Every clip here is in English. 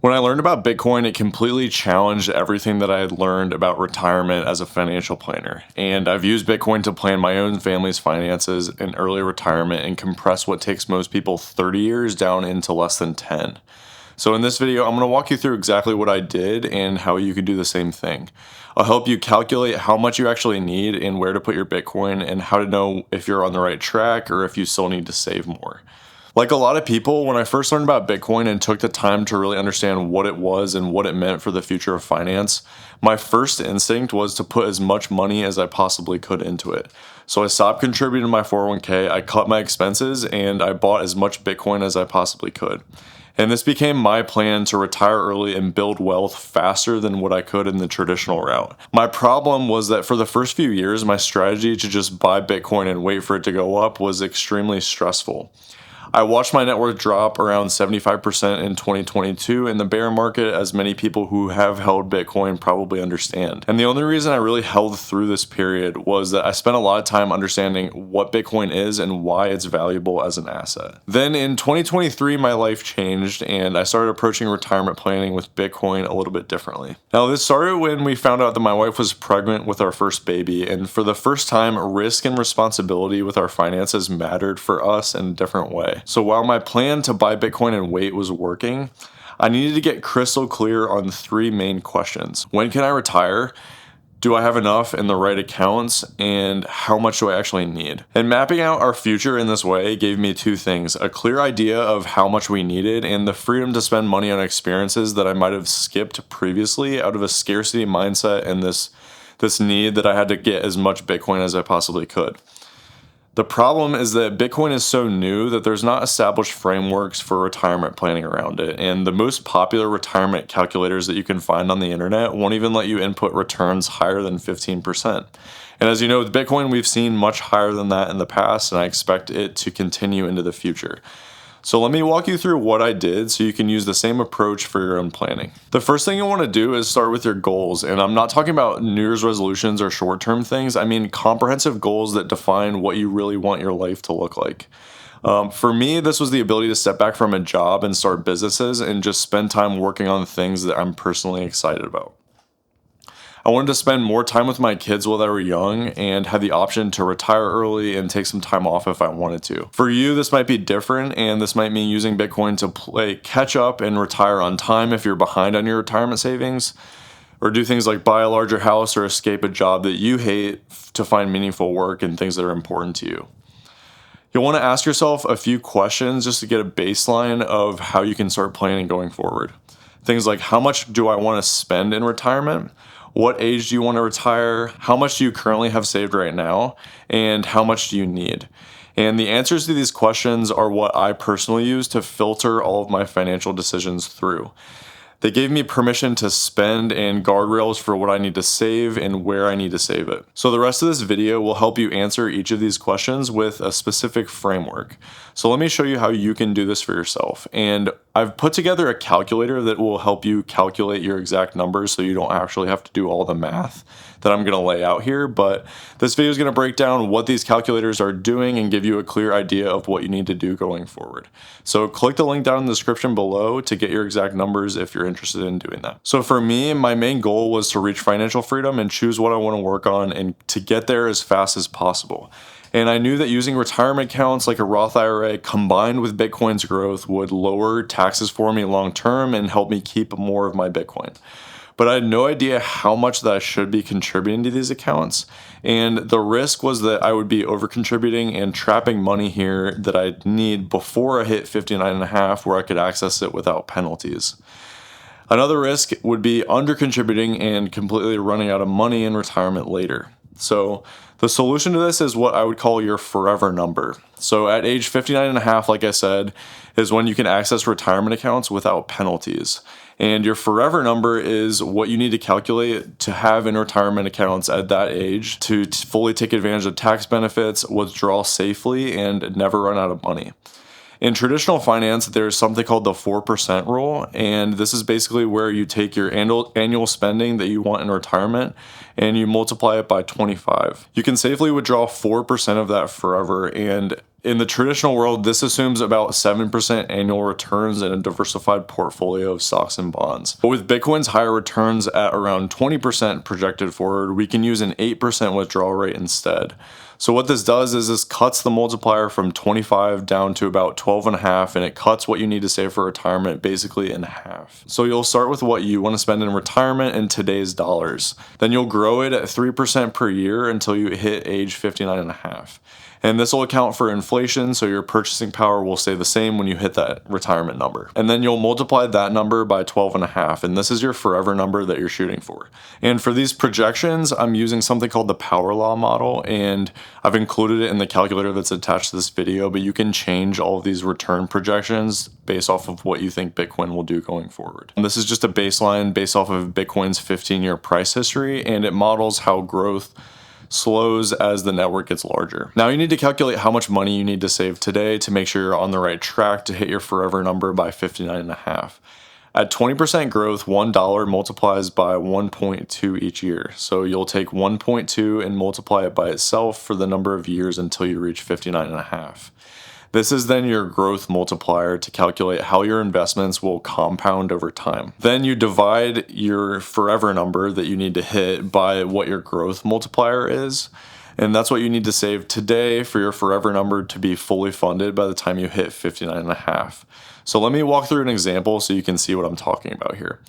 When I learned about Bitcoin, it completely challenged everything that I had learned about retirement as a financial planner. And I've used Bitcoin to plan my own family's finances and early retirement and compress what takes most people 30 years down into less than 10. So in this video, I'm going to walk you through exactly what I did and how you can do the same thing. I'll help you calculate how much you actually need and where to put your Bitcoin and how to know if you're on the right track or if you still need to save more. Like a lot of people, when I first learned about Bitcoin and took the time to really understand what it was and what it meant for the future of finance, my first instinct was to put as much money as I possibly could into it. So I stopped contributing to my 401k, I cut my expenses, and I bought as much Bitcoin as I possibly could. And this became my plan to retire early and build wealth faster than what I could in the traditional route. My problem was that for the first few years, my strategy to just buy Bitcoin and wait for it to go up was extremely stressful. I watched my net worth drop around 75% in 2022 in the bear market, as many people who have held Bitcoin probably understand. And the only reason I really held through this period was that I spent a lot of time understanding what Bitcoin is and why it's valuable as an asset. Then in 2023, my life changed and I started approaching retirement planning with Bitcoin a little bit differently. Now, this started when we found out that my wife was pregnant with our first baby, and for the first time, risk and responsibility with our finances mattered for us in a different way. So while my plan to buy Bitcoin and wait was working, I needed to get crystal clear on three main questions. When can I retire? Do I have enough in the right accounts? And how much do I actually need? And mapping out our future in this way gave me two things: a clear idea of how much we needed and the freedom to spend money on experiences that I might have skipped previously out of a scarcity mindset and this need that I had to get as much Bitcoin as I possibly could. The problem is that Bitcoin is so new that there's not established frameworks for retirement planning around it, and the most popular retirement calculators that you can find on the internet won't even let you input returns higher than 15%. And as you know, with Bitcoin, we've seen much higher than that in the past, and I expect it to continue into the future. So let me walk you through what I did so you can use the same approach for your own planning. The first thing you want to do is start with your goals, and I'm not talking about New Year's resolutions or short-term things. I mean comprehensive goals that define what you really want your life to look like. For me, this was the ability to step back from a job and start businesses and just spend time working on things that I'm personally excited about. I wanted to spend more time with my kids while they were young and had the option to retire early and take some time off if I wanted to. For you, this might be different, and this might mean using Bitcoin to play catch up and retire on time if you're behind on your retirement savings, or do things like buy a larger house or escape a job that you hate to find meaningful work and things that are important to you. You'll want to ask yourself a few questions just to get a baseline of how you can start planning going forward. Things like, how much do I want to spend in retirement? What age do you want to retire? How much do you currently have saved right now? And how much do you need? And the answers to these questions are what I personally use to filter all of my financial decisions through. They gave me permission to spend and guardrails for what I need to save and where I need to save it. So the rest of this video will help you answer each of these questions with a specific framework. So let me show you how you can do this for yourself. And I've put together a calculator that will help you calculate your exact numbers so you don't actually have to do all the math that I'm going to lay out here. But this video is going to break down what these calculators are doing and give you a clear idea of what you need to do going forward. So click the link down in the description below to get your exact numbers if you're interested in doing that. So for me, my main goal was to reach financial freedom and choose what I want to work on and to get there as fast as possible. And I knew that using retirement accounts like a Roth IRA combined with Bitcoin's growth would lower taxes for me long term and help me keep more of my Bitcoin. But I had no idea how much that I should be contributing to these accounts. And the risk was that I would be over contributing and trapping money here that I'd need before I hit 59.5, where I could access it without penalties. Another risk would be under contributing and completely running out of money in retirement later. So the solution to this is what I would call your forever number. So at age 59.5, like I said, is when you can access retirement accounts without penalties. And your forever number is what you need to calculate to have in retirement accounts at that age to fully take advantage of tax benefits, withdraw safely, and never run out of money. In traditional finance, there's something called the 4% rule, and this is basically where you take your annual spending that you want in retirement and you multiply it by 25. You can safely withdraw 4% of that forever, and In the traditional world, this assumes about 7% annual returns in a diversified portfolio of stocks and bonds. But with Bitcoin's higher returns at around 20% projected forward, we can use an 8% withdrawal rate instead. So what this does is this cuts the multiplier from 25 down to about 12.5, and it cuts what you need to save for retirement basically in half. So you'll start with what you want to spend in retirement in today's dollars. Then you'll grow it at 3% per year until you hit age 59.5. And this will account for inflation, so your purchasing power will stay the same when you hit that retirement number. And then you'll multiply that number by 12.5, and this is your forever number that you're shooting for. And for these projections, I'm using something called the power law model, and I've included it in the calculator that's attached to this video, but you can change all of these return projections based off of what you think Bitcoin will do going forward. And this is just a baseline based off of Bitcoin's 15-year price history, and it models how growth slows as the network gets larger. Now you need to calculate how much money you need to save today to make sure you're on the right track to hit your forever number by 59.5. At 20% growth, $1 multiplies by 1.2 each year. So you'll take 1.2 and multiply it by itself for the number of years until you reach 59.5. This is then your growth multiplier to calculate how your investments will compound over time. Then you divide your forever number that you need to hit by what your growth multiplier is. And that's what you need to save today for your forever number to be fully funded by the time you hit 59.5. So let me walk through an example so you can see what I'm talking about here.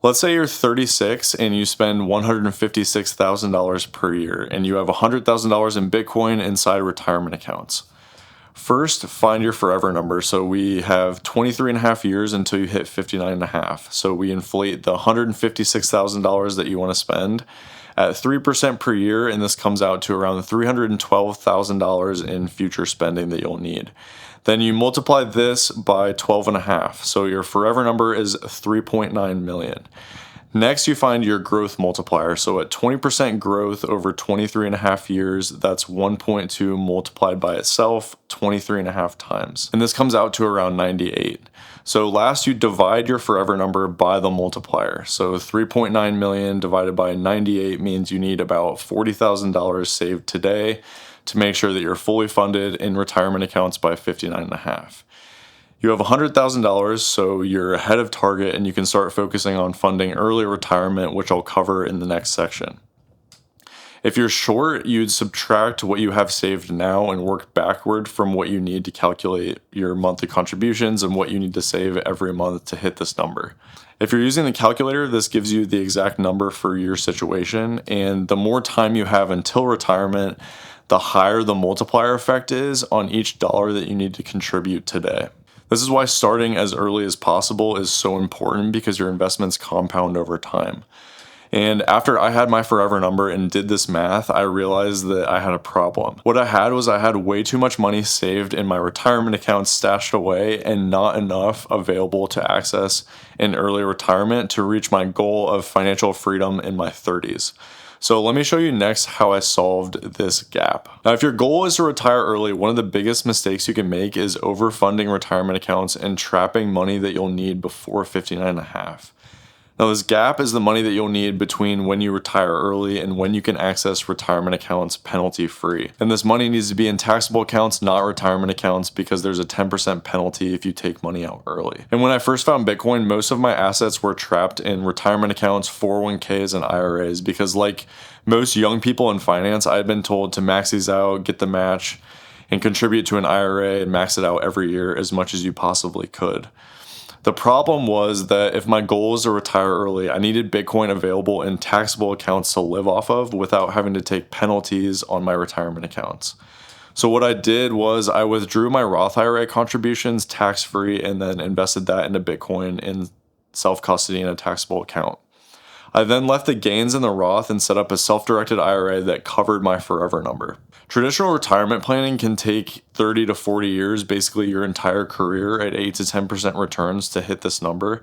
Let's say you're 36 and you spend $156,000 per year and you have $100,000 in Bitcoin inside retirement accounts. First, find your forever number. So we have 23.5 years until you hit 59.5. So we inflate the $156,000 that you want to spend at 3% per year, and this comes out to around $312,000 in future spending that you'll need. Then you multiply this by 12.5. So your forever number is 3.9 million. Next, you find your growth multiplier. So at 20% growth over 23.5 years, that's 1.2 multiplied by itself 23.5 times. And this comes out to around 98. So last, you divide your forever number by the multiplier. So 3.9 million divided by 98 means you need about $40,000 saved today to make sure that you're fully funded in retirement accounts by 59.5. You have $100,000, so you're ahead of target and you can start focusing on funding early retirement, which I'll cover in the next section. If you're short, you'd subtract what you have saved now and work backward from what you need to calculate your monthly contributions and what you need to save every month to hit this number. If you're using the calculator, this gives you the exact number for your situation, and the more time you have until retirement, the higher the multiplier effect is on each dollar that you need to contribute today. This is why starting as early as possible is so important, because your investments compound over time. And after I had my forever number and did this math, I realized that I had a problem. What I had was I had way too much money saved in my retirement accounts stashed away and not enough available to access in early retirement to reach my goal of financial freedom in my 30s. So let me show you next how I solved this gap. Now, if your goal is to retire early, one of the biggest mistakes you can make is overfunding retirement accounts and trapping money that you'll need before 59.5. Now, this gap is the money that you'll need between when you retire early and when you can access retirement accounts penalty-free. And this money needs to be in taxable accounts, not retirement accounts, because there's a 10% penalty if you take money out early. And when I first found Bitcoin, most of my assets were trapped in retirement accounts, 401ks, and IRAs, because like most young people in finance, I had been told to max these out, get the match, and contribute to an IRA and max it out every year as much as you possibly could. The problem was that if my goal was to retire early, I needed Bitcoin available in taxable accounts to live off of without having to take penalties on my retirement accounts. So what I did was I withdrew my Roth IRA contributions tax-free and then invested that into Bitcoin in self-custody in a taxable account. I then left the gains in the Roth and set up a self-directed IRA that covered my forever number. Traditional retirement planning can take 30 to 40 years, basically your entire career at 8 to 10% returns to hit this number.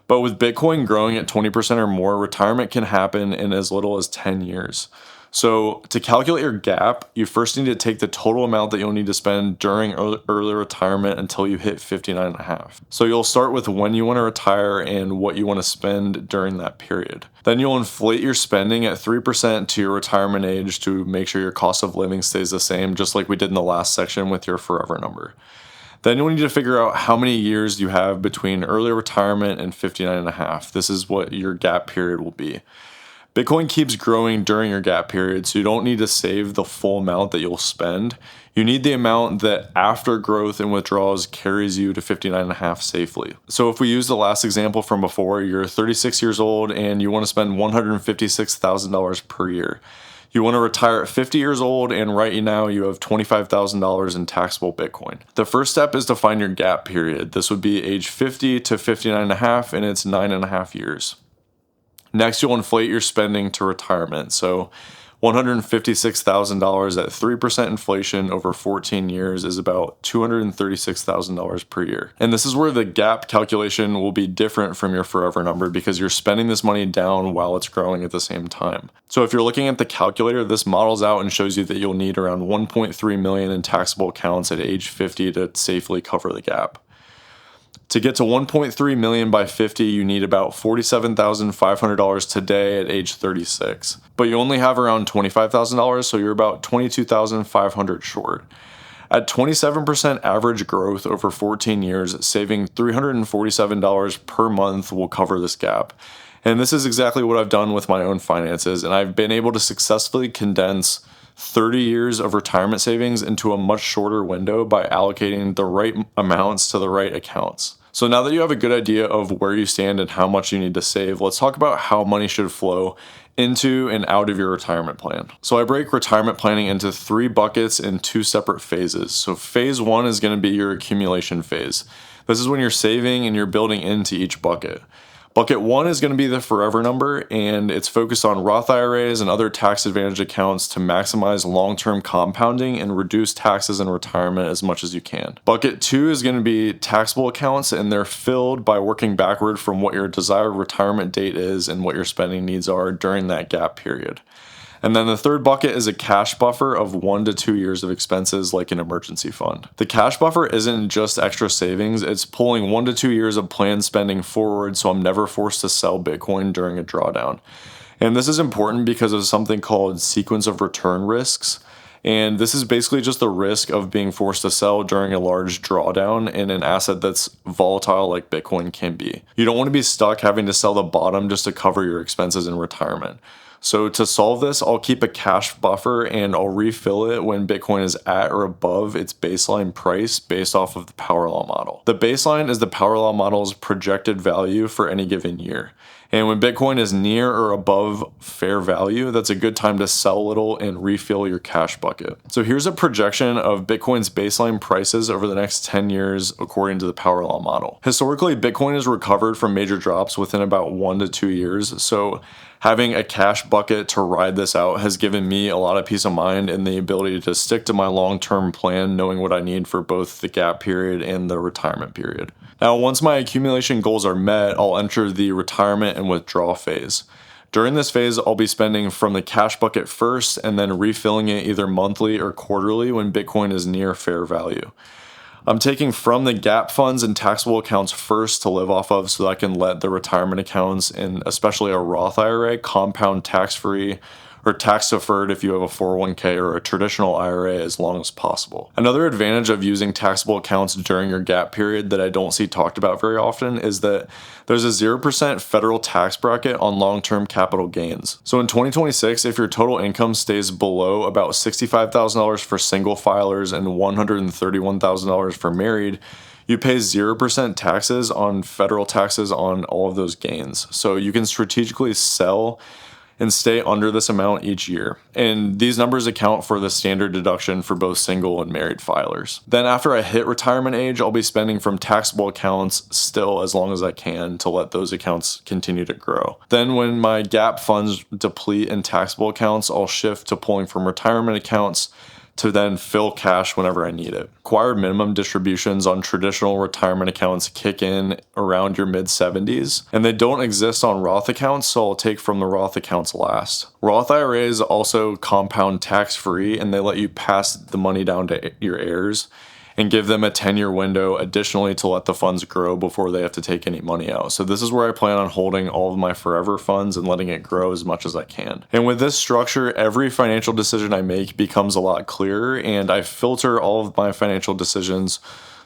But with Bitcoin growing at 20% or more, retirement can happen in as little as 10 years. So to calculate your gap, you first need to take the total amount that you'll need to spend during early retirement until you hit 59 and a half. So you'll start with when you want to retire and what you want to spend during that period. Then you'll inflate your spending at 3% to your retirement age to make sure your cost of living stays the same, just like we did in the last section with your forever number. Then you'll need to figure out how many years you have between early retirement and 59 and a half. This is what your gap period will be. Bitcoin keeps growing during your gap period, so you don't need to save the full amount that you'll spend. You need the amount that after growth and withdrawals carries you to 59 and a half safely. So if we use the last example from before, you're 36 years old and you want to spend $156,000 per year. You want to retire at 50 years old, and right now you have $25,000 in taxable Bitcoin. The first step is to find your gap period. This would be age 50 to 59 and a half, and it's 9.5 years. Next, you'll inflate your spending to retirement. So $156,000 at 3% inflation over 14 years is about $236,000 per year. And this is where the gap calculation will be different from your forever number because you're spending this money down while it's growing at the same time. So if you're looking at the calculator, this models out and shows you that you'll need around 1.3 million in taxable accounts at age 50 to safely cover the gap. To get to 1.3 million by 50, you need about $47,500 today at age 36. But you only have around $25,000, so you're about $22,500 short. At 27% average growth over 14 years, saving $347 per month will cover this gap. And this is exactly what I've done with my own finances, and I've been able to successfully condense 30 years of retirement savings into a much shorter window by allocating the right amounts to the right accounts. So now that you have a good idea of where you stand and how much you need to save, let's talk about how money should flow into and out of your retirement plan. So I break retirement planning into 3 buckets in 2 separate phases. So phase 1 is going to be your accumulation phase. This is when you're saving and you're building into each bucket. Bucket 1 is going to be the forever number, and it's focused on Roth IRAs and other tax advantage accounts to maximize long-term compounding and reduce taxes in retirement as much as you can. Bucket 2 is going to be taxable accounts, and they're filled by working backward from what your desired retirement date is and what your spending needs are during that gap period. And then the third bucket is a cash buffer of 1 to 2 years of expenses like an emergency fund. The cash buffer isn't just extra savings, it's pulling 1 to 2 years of planned spending forward so I'm never forced to sell Bitcoin during a drawdown. And this is important because of something called sequence of return risks. And this is basically just the risk of being forced to sell during a large drawdown in an asset that's volatile like Bitcoin can be. You don't want to be stuck having to sell the bottom just to cover your expenses in retirement. So to solve this, I'll keep a cash buffer and I'll refill it when Bitcoin is at or above its baseline price based off of the power law model. The baseline is the power law model's projected value for any given year. And when Bitcoin is near or above fair value, that's a good time to sell a little and refill your cash bucket. So here's a projection of Bitcoin's baseline prices over the next 10 years according to the power law model. Historically, Bitcoin has recovered from major drops within about 1 to 2 years. So having a cash bucket to ride this out has given me a lot of peace of mind and the ability to stick to my long-term plan, knowing what I need for both the gap period and the retirement period. Now, once my accumulation goals are met, I'll enter the retirement and withdrawal phase. During this phase, I'll be spending from the cash bucket first and then refilling it either monthly or quarterly when Bitcoin is near fair value. I'm taking from the gap funds and taxable accounts first to live off of so that I can let the retirement accounts and especially a Roth IRA compound tax-free or tax-deferred if you have a 401k or a traditional IRA as long as possible. Another advantage of using taxable accounts during your gap period that I don't see talked about very often is that there's a 0% federal tax bracket on long-term capital gains. So in 2026, if your total income stays below about $65,000 for single filers and $131,000 for married, you pay 0% taxes on federal taxes on all of those gains. So you can strategically sell and stay under this amount each year. And these numbers account for the standard deduction for both single and married filers. Then after I hit retirement age, I'll be spending from taxable accounts still as long as I can to let those accounts continue to grow. Then when my gap funds deplete in taxable accounts, I'll shift to pulling from retirement accounts to then fill cash whenever I need it. Required minimum distributions on traditional retirement accounts kick in around your mid-70s, and they don't exist on Roth accounts, so I'll take from the Roth accounts last. Roth IRAs also compound tax-free, and they let you pass the money down to your heirs and give them a 10-year window additionally to let the funds grow before they have to take any money out. So this is where I plan on holding all of my forever funds and letting it grow as much as I can. And with this structure, every financial decision I make becomes a lot clearer, and I filter all of my financial decisions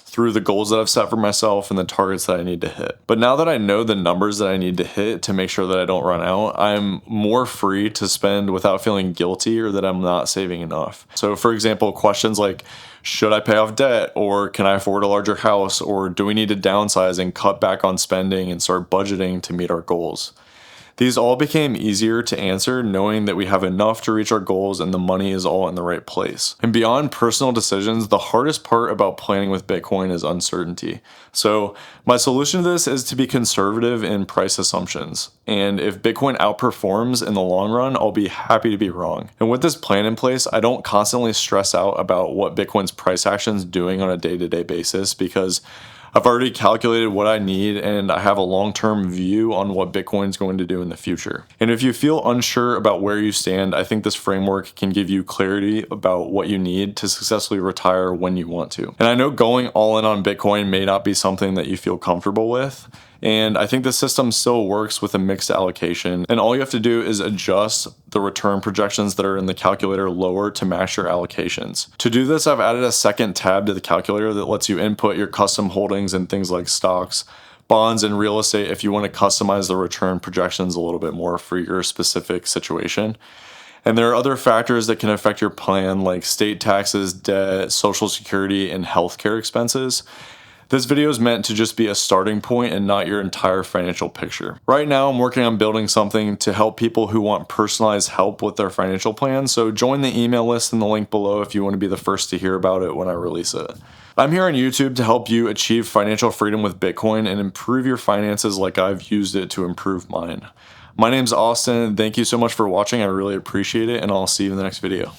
through the goals that I've set for myself and the targets that I need to hit. But now that I know the numbers that I need to hit to make sure that I don't run out, I'm more free to spend without feeling guilty or that I'm not saving enough. So for example, questions like, should I pay off debt, or can I afford a larger house, or do we need to downsize and cut back on spending and start budgeting to meet our goals? These all became easier to answer knowing that we have enough to reach our goals and the money is all in the right place. And beyond personal decisions, the hardest part about planning with Bitcoin is uncertainty. So my solution to this is to be conservative in price assumptions. And if Bitcoin outperforms in the long run, I'll be happy to be wrong. And with this plan in place, I don't constantly stress out about what Bitcoin's price action is doing on a day-to-day basis because I've already calculated what I need and I have a long-term view on what Bitcoin is going to do in the future. And if you feel unsure about where you stand, I think this framework can give you clarity about what you need to successfully retire when you want to. And I know going all in on Bitcoin may not be something that you feel comfortable with, and I think the system still works with a mixed allocation, and all you have to do is adjust the return projections that are in the calculator lower to match your allocations. To do this, I've added a second tab to the calculator that lets you input your custom holdings in things like stocks, bonds, and real estate if you want to customize the return projections a little bit more for your specific situation. And there are other factors that can affect your plan like state taxes, debt, social security, and healthcare expenses. This video is meant to just be a starting point and not your entire financial picture. Right now, I'm working on building something to help people who want personalized help with their financial plans, so join the email list in the link below if you want to be the first to hear about it when I release it. I'm here on YouTube to help you achieve financial freedom with Bitcoin and improve your finances like I've used it to improve mine. My name's Austin. Thank you so much for watching. I really appreciate it, and I'll see you in the next video.